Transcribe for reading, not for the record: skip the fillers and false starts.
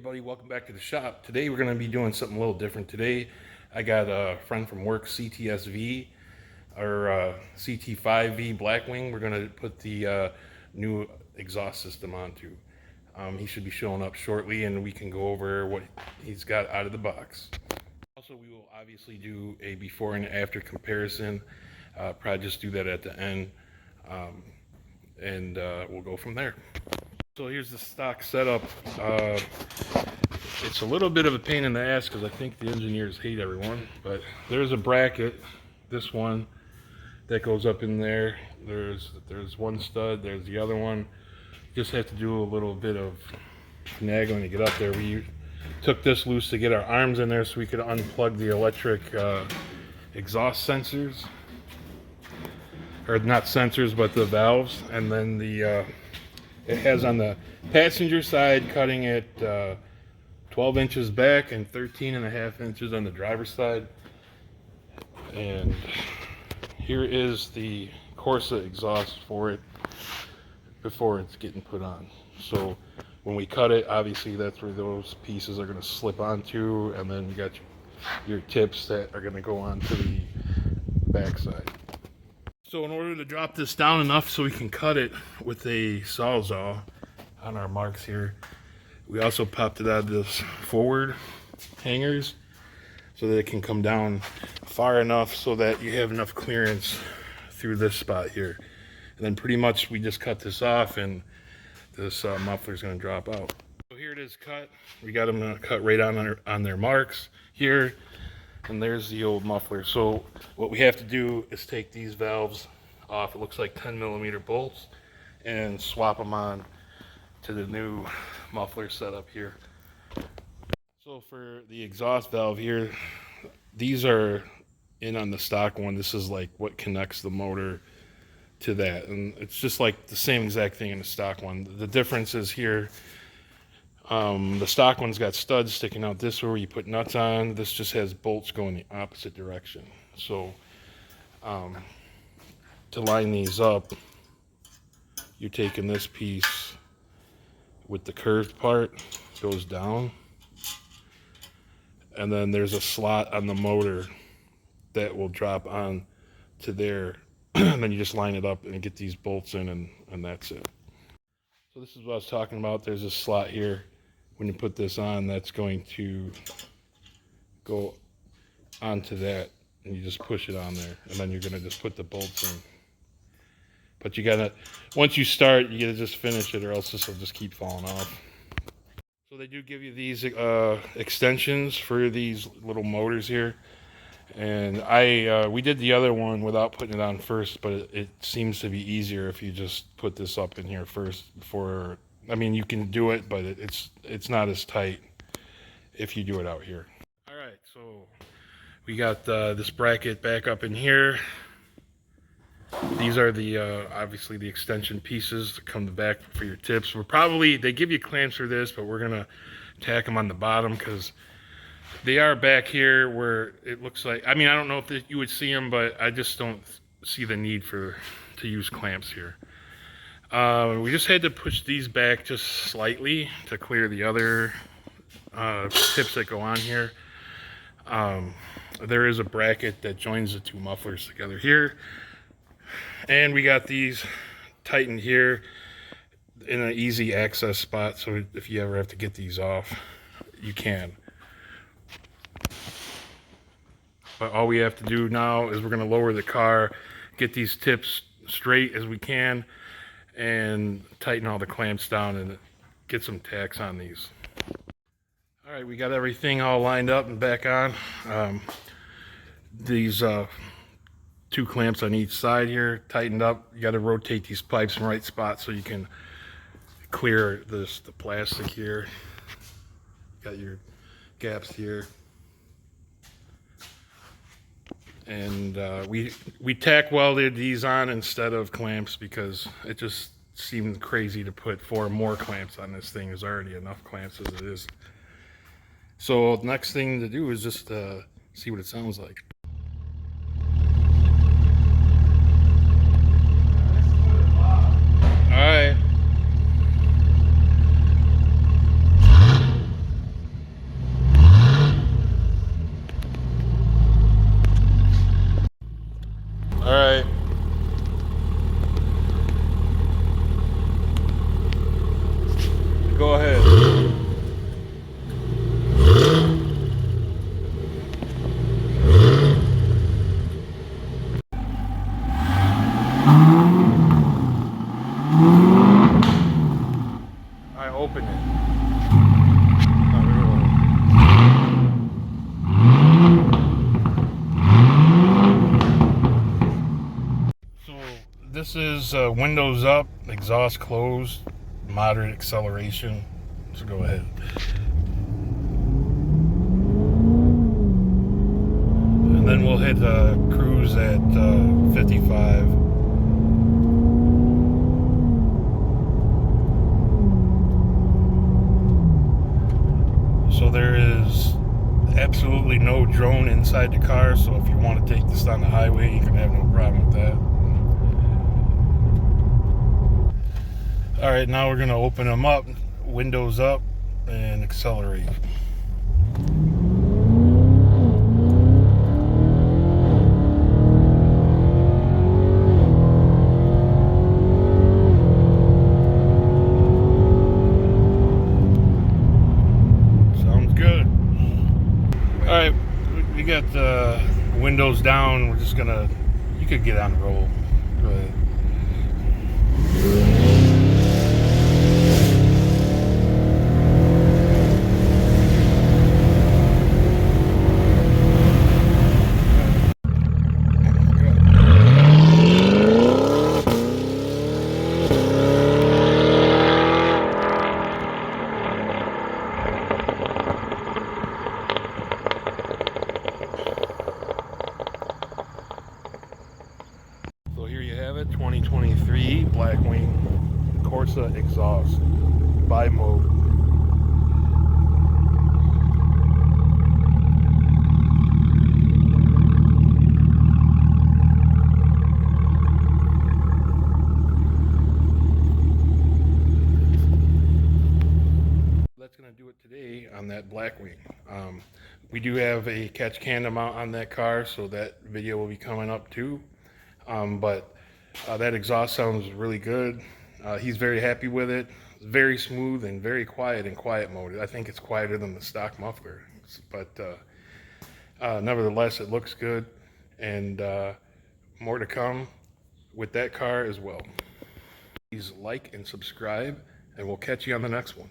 everybody, welcome back to the shop. Today we're going to be doing something a little different. Today I got a friend from work, CTSV, or CT5V Blackwing. We're going to put the new exhaust system onto. He should be showing up shortly and we can go over what he's got out of the box. Also, we will obviously do a before and after comparison. Probably just do that at the end, and we'll go from there. So here's the stock setup. It's a little bit of a pain in the ass because I think the engineers hate everyone, but there's a bracket, this one, that goes up in there. There's one stud, there's the other one. Just have to do a little bit of finagling to get up there. We took this loose to get our arms in there so we could unplug the electric exhaust sensors, or not sensors but the valves, and then the it has on the passenger side cutting it 12 inches back and 13.5 inches on the driver's side. And here is the Corsa exhaust for it before it's getting put on. So when we cut it, obviously that's where those pieces are going to slip onto, and then you got your tips that are going to go onto the back side. So in order to drop this down enough so we can cut it with a sawzall on our marks here, we also popped it out of this forward hangers so that it can come down far enough so that you have enough clearance through this spot here. And then pretty much we just cut this off and this muffler is going to drop out. So here it is cut. We got them cut right on their marks here. And there's the old muffler. So what we have to do is take these valves off. It looks like 10mm bolts, and swap them on to the new muffler setup here. So for the exhaust valve here, these are in on the stock one. This is like what connects the motor to that, and it's just like the same exact thing in the stock one. The difference is here, the stock one's got studs sticking out this way where you put nuts on. This just has bolts going the opposite direction. So to line these up, you're taking this piece with the curved part, goes down, and then there's a slot on the motor that will drop on to there. And then you just line it up and get these bolts in, and that's it. So this is what I was talking about. There's a slot here. When you put this on, that's going to go onto that, and you just push it on there, and then you're going to just put the bolts in. But you gotta, once you start, you gotta just finish it, or else this will just keep falling off. So they do give you these extensions for these little motors here, and we did the other one without putting it on first, but it seems to be easier if you just put this up in here first before. I mean, you can do it, but it's not as tight if you do it out here. All right, so we got this bracket back up in here. These are the obviously the extension pieces that come back for your tips. They give you clamps for this, but we're gonna tack them on the bottom because they are back here where it looks like, I mean, I don't know if you would see them, but I just don't see the need to use clamps here. We just had to push these back just slightly to clear the other tips that go on here. There is a bracket that joins the two mufflers together here, and we got these tightened here in an easy access spot, so if you ever have to get these off, you can. But all we have to do now is we're going to lower the car, get these tips straight as we can, and tighten all the clamps down and get some tacks on these. All right, we got everything all lined up and back on. These two clamps on each side here tightened up. You got to rotate these pipes in the right spot so you can clear the plastic here. Got your gaps here. And we tack welded these on instead of clamps because it just seemed crazy to put 4 more clamps on this thing. There's already enough clamps as it is. So the next thing to do is just see what it sounds like. All right. This is windows up, exhaust closed, moderate acceleration. So go ahead. And then we'll hit cruise at 55. So there is absolutely no drone inside the car, so if you want to take this on the highway, you can have no problem with that. Alright, now we're going to open them up, windows up, and accelerate. Sounds good. Alright, we got the windows down. We're just going to, you could get on the roll. Go ahead. So here you have it, 2023 Blackwing Corsa exhaust, bi-mode. That's going to do it today on that Blackwing. We do have a catch can mount on that car, so that video will be coming up too. But that exhaust sounds really good. He's very happy with it. It's very smooth and very quiet in quiet mode. I think it's quieter than the stock muffler, but nevertheless, it looks good, and more to come with that car as well. Please like and subscribe, and we'll catch you on the next one.